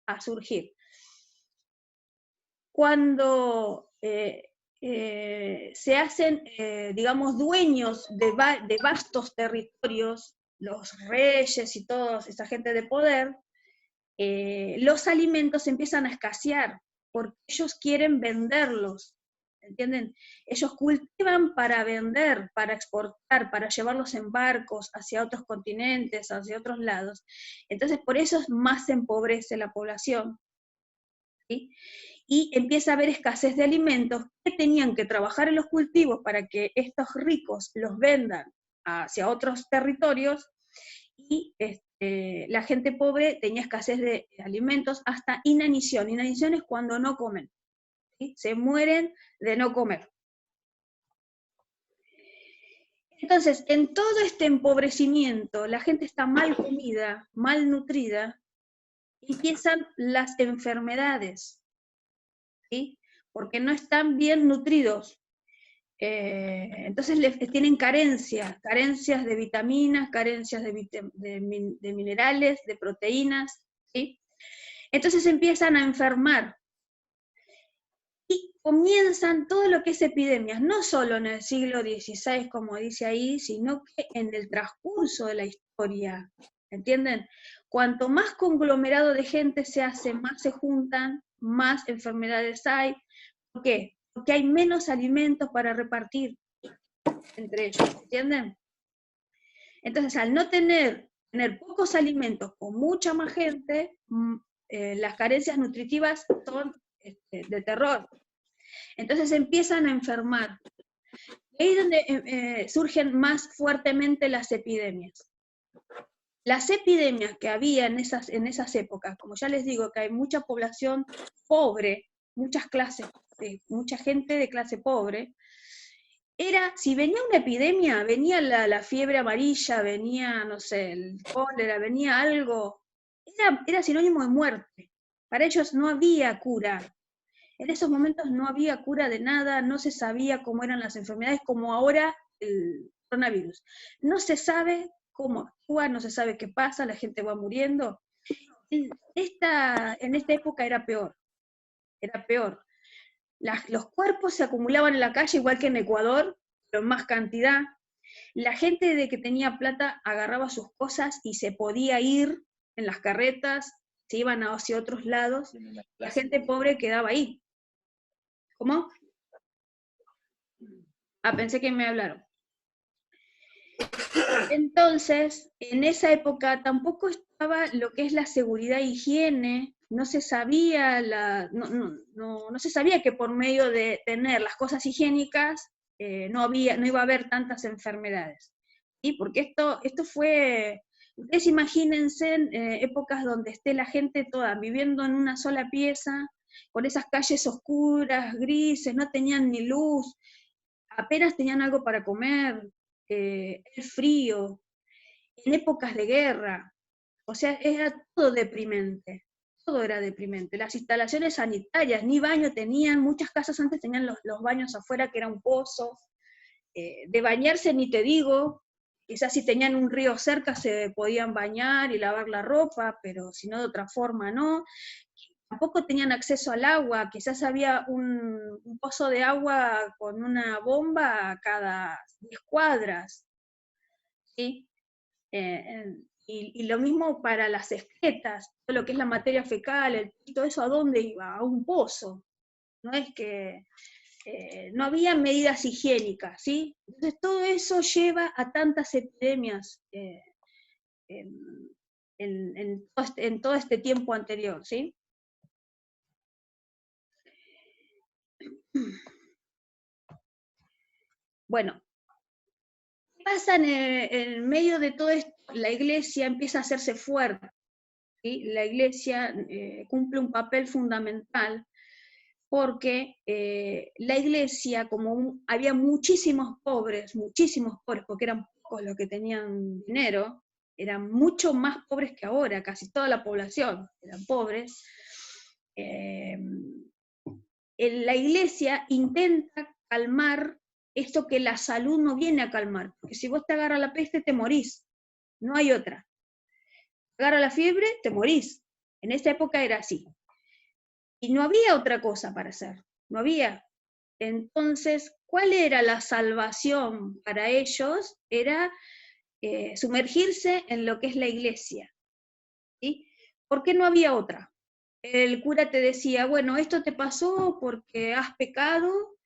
a surgir. Cuando se hacen, digamos, dueños de vastos territorios, los reyes y toda esa gente de poder, los alimentos empiezan a escasear, porque ellos quieren venderlos, ¿entienden? Ellos cultivan para vender, para exportar, para llevarlos en barcos hacia otros continentes, hacia otros lados. Entonces, por eso más se empobrece la población, ¿sí? Y empieza a haber escasez de alimentos que tenían que trabajar en los cultivos para que estos ricos los vendan hacia otros territorios, y la gente pobre tenía escasez de alimentos hasta inanición. Inanición es cuando no comen, ¿sí? Se mueren de no comer. Entonces, en todo este empobrecimiento, la gente está mal comida, mal nutrida, empiezan las enfermedades, ¿sí? Porque no están bien nutridos. Entonces tienen carencias de vitaminas, carencias de minerales, de proteínas, ¿sí? Entonces empiezan a enfermar. Y comienzan todo lo que es epidemias, no solo en el siglo XVI, como dice ahí, sino que en el transcurso de la historia, ¿entienden? Cuanto más conglomerado de gente se hace, más se juntan, más enfermedades hay. ¿Por qué? Porque hay menos alimentos para repartir entre ellos, ¿entienden? Entonces, al no tener pocos alimentos con mucha más gente, las carencias nutritivas son de terror. Entonces empiezan a enfermar. Y ahí es donde surgen más fuertemente las epidemias. Las epidemias que había en esas épocas, como ya les digo, que hay mucha población pobre, muchas clases, mucha gente de clase pobre, si venía una epidemia, venía la fiebre amarilla, venía, no sé, el cólera, venía algo, era sinónimo de muerte. Para ellos no había cura. En esos momentos no había cura de nada, no se sabía cómo eran las enfermedades, como ahora el coronavirus. No se sabe cómo actúa, no se sabe qué pasa, la gente va muriendo. En esta época era peor, era peor. Los cuerpos se acumulaban en la calle igual que en Ecuador, pero en más cantidad. La gente de que tenía plata agarraba sus cosas y se podía ir en las carretas, se iban hacia otros lados. La gente pobre quedaba ahí. ¿Cómo? Pensé que me hablaron. Entonces, en esa época tampoco estaba lo que es la seguridad e higiene, no se sabía, no se sabía que por medio de tener las cosas higiénicas no iba a haber tantas enfermedades. ¿Sí? Porque esto fue, ustedes imagínense en épocas donde esté la gente toda viviendo en una sola pieza, con esas calles oscuras, grises, no tenían ni luz, apenas tenían algo para comer, el frío, en épocas de guerra, o sea, era todo deprimente, todo era deprimente. Las instalaciones sanitarias, ni baño tenían, muchas casas antes tenían los baños afuera, que era un pozo, de bañarse ni te digo, quizás si tenían un río cerca se podían bañar y lavar la ropa, pero si no de otra forma no. Tampoco tenían acceso al agua, quizás había un pozo de agua con una bomba cada 10 cuadras, ¿sí? Y lo mismo para las excretas, todo lo que es la materia fecal, todo eso, ¿a dónde iba? A un pozo. No es que no había medidas higiénicas, ¿sí? Entonces todo eso lleva a tantas epidemias en todo este tiempo anterior, ¿sí? Bueno, ¿qué pasa en medio de todo esto? La iglesia empieza a hacerse fuerte, ¿sí? La iglesia cumple un papel fundamental porque la iglesia, como había muchísimos pobres, porque eran pocos los que tenían dinero, eran mucho más pobres que ahora, casi toda la población eran pobres, la iglesia intenta calmar esto que la salud no viene a calmar, porque si vos te agarra la peste te morís, no hay otra. Te agarra la fiebre, te morís. En esa época era así. Y no había otra cosa para hacer, no había. Entonces, ¿cuál era la salvación para ellos? Era sumergirse en lo que es la iglesia, ¿sí? Porque no había otra. El cura te decía, bueno, esto te pasó porque has pecado,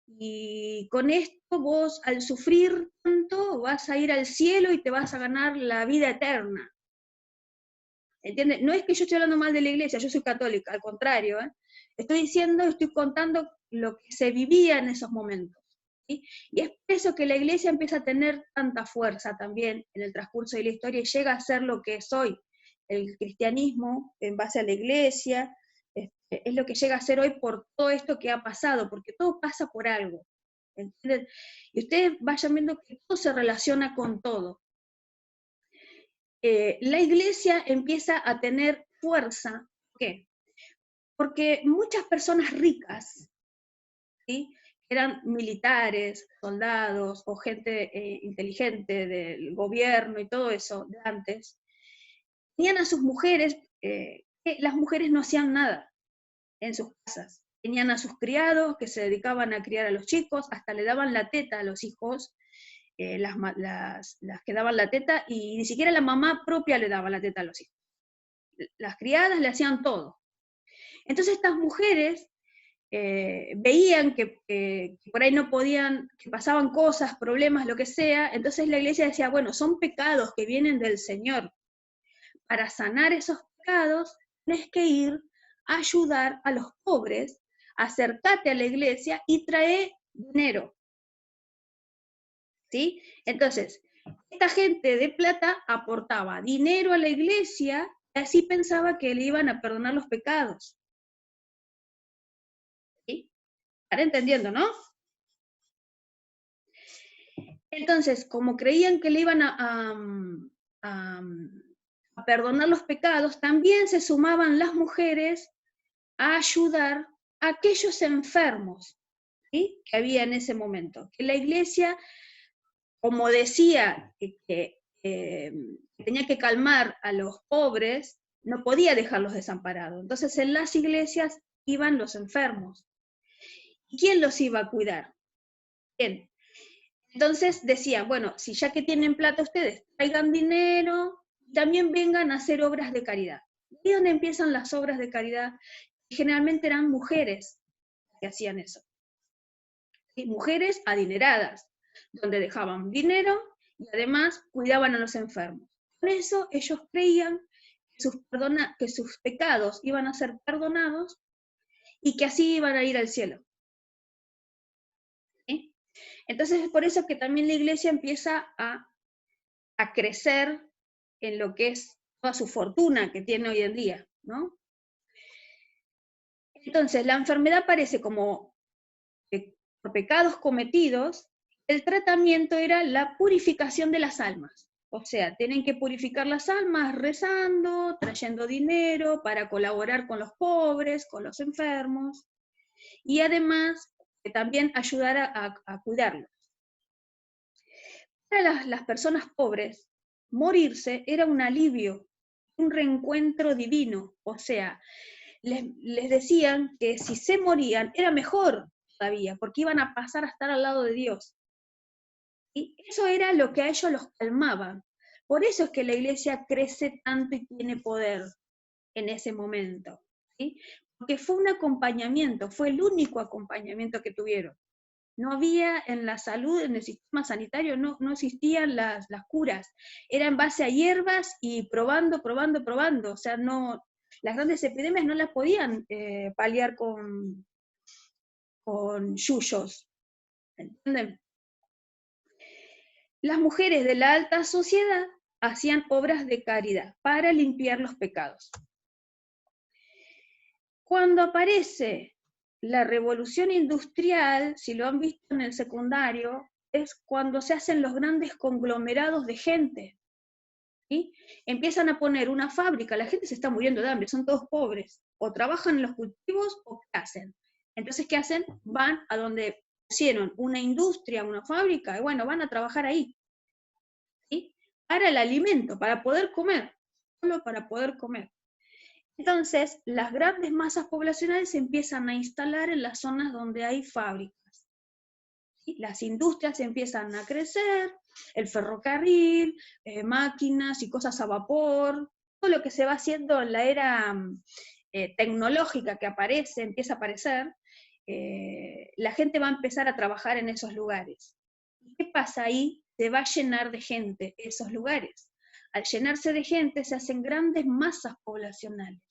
y con esto vos, al sufrir tanto, vas a ir al cielo y te vas a ganar la vida eterna. ¿Entiendes? No es que yo esté hablando mal de la iglesia, yo soy católica, al contrario, ¿eh? Estoy contando lo que se vivía en esos momentos, ¿sí? Y es por eso que la iglesia empieza a tener tanta fuerza también en el transcurso de la historia y llega a ser lo que es hoy. El cristianismo, en base a la iglesia, es lo que llega a ser hoy por todo esto que ha pasado, porque todo pasa por algo. ¿Entienden? Y ustedes vayan viendo que todo se relaciona con todo. La iglesia empieza a tener fuerza. ¿Por qué? Porque muchas personas ricas, ¿sí?, eran militares, soldados o gente inteligente del gobierno y todo eso de antes, tenían a sus mujeres, que las mujeres no hacían nada en sus casas. Tenían a sus criados que se dedicaban a criar a los chicos, hasta le daban la teta a los hijos, las que daban la teta, y ni siquiera la mamá propia le daba la teta a los hijos. Las criadas le hacían todo. Entonces estas mujeres veían que por ahí no podían, que pasaban cosas, problemas, lo que sea, entonces la iglesia decía, bueno, son pecados que vienen del Señor. Para sanar esos pecados, tienes que ir a ayudar a los pobres, acércate a la iglesia y trae dinero. ¿Sí? Entonces, esta gente de plata aportaba dinero a la iglesia y así pensaba que le iban a perdonar los pecados. ¿Sí? ¿Están entendiendo, no? Entonces, como creían que le iban a perdonar los pecados, también se sumaban las mujeres a ayudar a aquellos enfermos, ¿sí?, que había en ese momento. Que la iglesia, como decía que tenía que calmar a los pobres, no podía dejarlos desamparados. Entonces en las iglesias iban los enfermos. ¿Y quién los iba a cuidar? ¿Quién? Entonces decían, bueno, si ya que tienen plata ustedes, traigan dinero, también vengan a hacer obras de caridad. ¿Y dónde empiezan las obras de caridad? Generalmente eran mujeres que hacían eso. ¿Sí? Mujeres adineradas, donde dejaban dinero y además cuidaban a los enfermos. Por eso ellos creían que sus pecados iban a ser perdonados y que así iban a ir al cielo. ¿Sí? Entonces es por eso que también la iglesia empieza a crecer en lo que es toda su fortuna que tiene hoy en día, ¿no? Entonces la enfermedad aparece como por pecados cometidos. El tratamiento era la purificación de las almas. O sea, tienen que purificar las almas rezando, trayendo dinero para colaborar con los pobres, con los enfermos, y además también ayudar a cuidarlos. Para las personas pobres, morirse era un alivio, un reencuentro divino. O sea, les decían que si se morían era mejor todavía, porque iban a pasar a estar al lado de Dios. Y eso era lo que a ellos los calmaba. Por eso es que la iglesia crece tanto y tiene poder en ese momento, ¿sí? Porque fue un acompañamiento, fue el único acompañamiento que tuvieron. No había en la salud, en el sistema sanitario, no existían las curas. Era en base a hierbas y probando. O sea, no, las grandes epidemias no las podían paliar con yuyos. ¿Entienden? Las mujeres de la alta sociedad hacían obras de caridad para limpiar los pecados. Cuando aparece la revolución industrial, si lo han visto en el secundario, es cuando se hacen los grandes conglomerados de gente, ¿sí? Empiezan a poner una fábrica, la gente se está muriendo de hambre, son todos pobres, o trabajan en los cultivos o ¿qué hacen? Entonces, ¿qué hacen? Van a donde pusieron una industria, una fábrica, y bueno, van a trabajar ahí, ¿sí?, para el alimento, para poder comer, solo para poder comer. Entonces, las grandes masas poblacionales se empiezan a instalar en las zonas donde hay fábricas. ¿Sí? Las industrias empiezan a crecer, el ferrocarril, máquinas y cosas a vapor, todo lo que se va haciendo en la era tecnológica que empieza a aparecer, la gente va a empezar a trabajar en esos lugares. ¿Qué pasa ahí? Se va a llenar de gente esos lugares. Al llenarse de gente se hacen grandes masas poblacionales.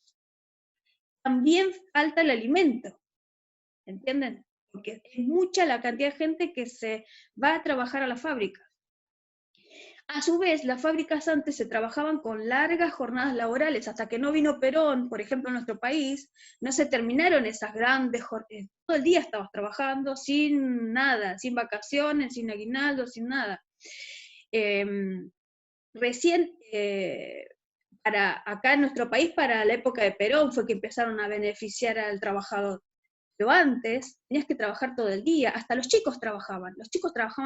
También falta el alimento, ¿entienden? Porque es mucha la cantidad de gente que se va a trabajar a la fábrica. A su vez, las fábricas antes se trabajaban con largas jornadas laborales, hasta que no vino Perón, por ejemplo, en nuestro país, no se terminaron esas grandes jornadas. Todo el día estabas trabajando sin nada, sin vacaciones, sin aguinaldo, sin nada. Recién, acá en nuestro país, para la época de Perón, fue que empezaron a beneficiar al trabajador. Pero antes tenías que trabajar todo el día, hasta los chicos trabajaban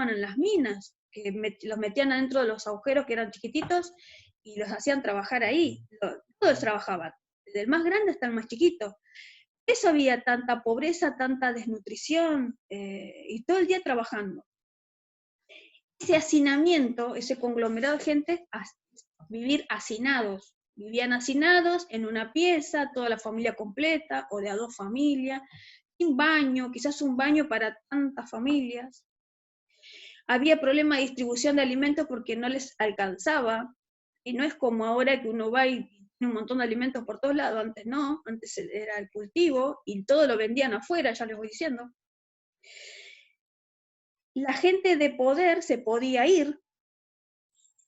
en las minas, que los metían adentro de los agujeros que eran chiquititos y los hacían trabajar ahí, todos trabajaban, desde el más grande hasta el más chiquito. Por eso había tanta pobreza, tanta desnutrición, y todo el día trabajando. Ese hacinamiento, ese conglomerado de gente, vivir hacinados, vivían hacinados en una pieza, toda la familia completa, o de a dos familias, sin baño, quizás un baño para tantas familias. Había problema de distribución de alimentos porque no les alcanzaba, y no es como ahora que uno va y tiene un montón de alimentos por todos lados, antes no, antes era el cultivo, y todo lo vendían afuera, ya les voy diciendo. La gente de poder se podía ir,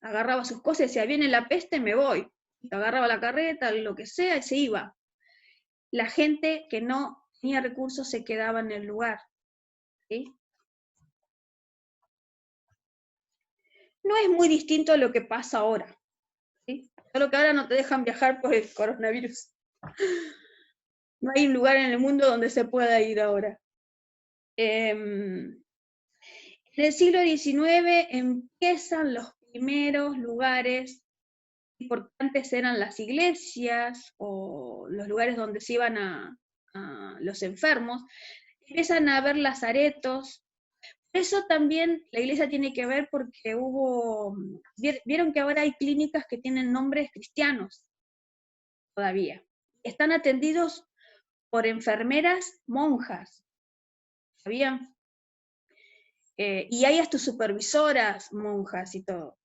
agarraba sus cosas y decía, viene la peste, me voy. Agarraba la carreta, lo que sea, y se iba. La gente que no tenía recursos se quedaba en el lugar. ¿Sí? No es muy distinto a lo que pasa ahora. ¿Sí? Solo que ahora no te dejan viajar por el coronavirus. No hay un lugar en el mundo donde se pueda ir ahora. En el siglo XIX empiezan los primeros lugares importantes, eran las iglesias o los lugares donde se iban a los enfermos. Empiezan a haber lazaretos. Eso también la iglesia tiene que ver porque vieron que ahora hay clínicas que tienen nombres cristianos todavía. Están atendidos por enfermeras monjas, ¿sabían? Y hay hasta supervisoras monjas y todo.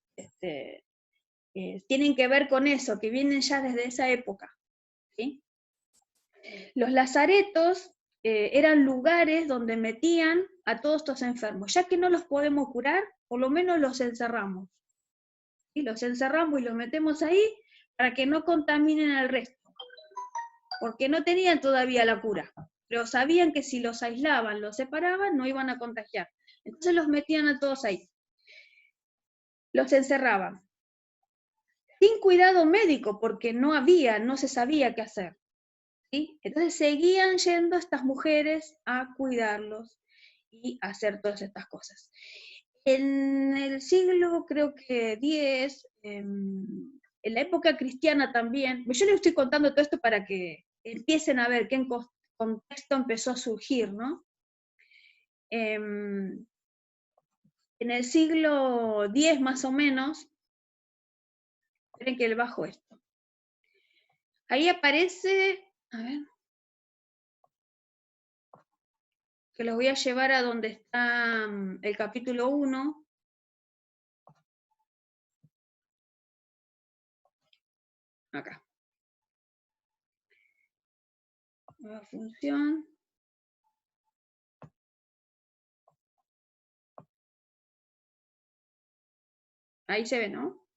Tienen que ver con eso, que vienen ya desde esa época. ¿Sí? Los lazaretos eran lugares donde metían a todos estos enfermos. Ya que no los podemos curar, por lo menos los encerramos. ¿Sí? Los encerramos y los metemos ahí para que no contaminen al resto. Porque no tenían todavía la cura, pero sabían que si los aislaban, los separaban, no iban a contagiar. Entonces los metían a todos ahí. Los encerraban. Sin cuidado médico, porque no se sabía qué hacer. ¿Sí? Entonces seguían yendo estas mujeres a cuidarlos y a hacer todas estas cosas. En el siglo, creo que 10, en la época cristiana también, yo les estoy contando todo esto para que empiecen a ver qué contexto empezó a surgir, ¿no? En el siglo X más o menos, esperen que le bajo esto. Ahí aparece, a ver, que los voy a llevar a donde está el capítulo 1. Acá. Nueva función. Ahí se ve, ¿no?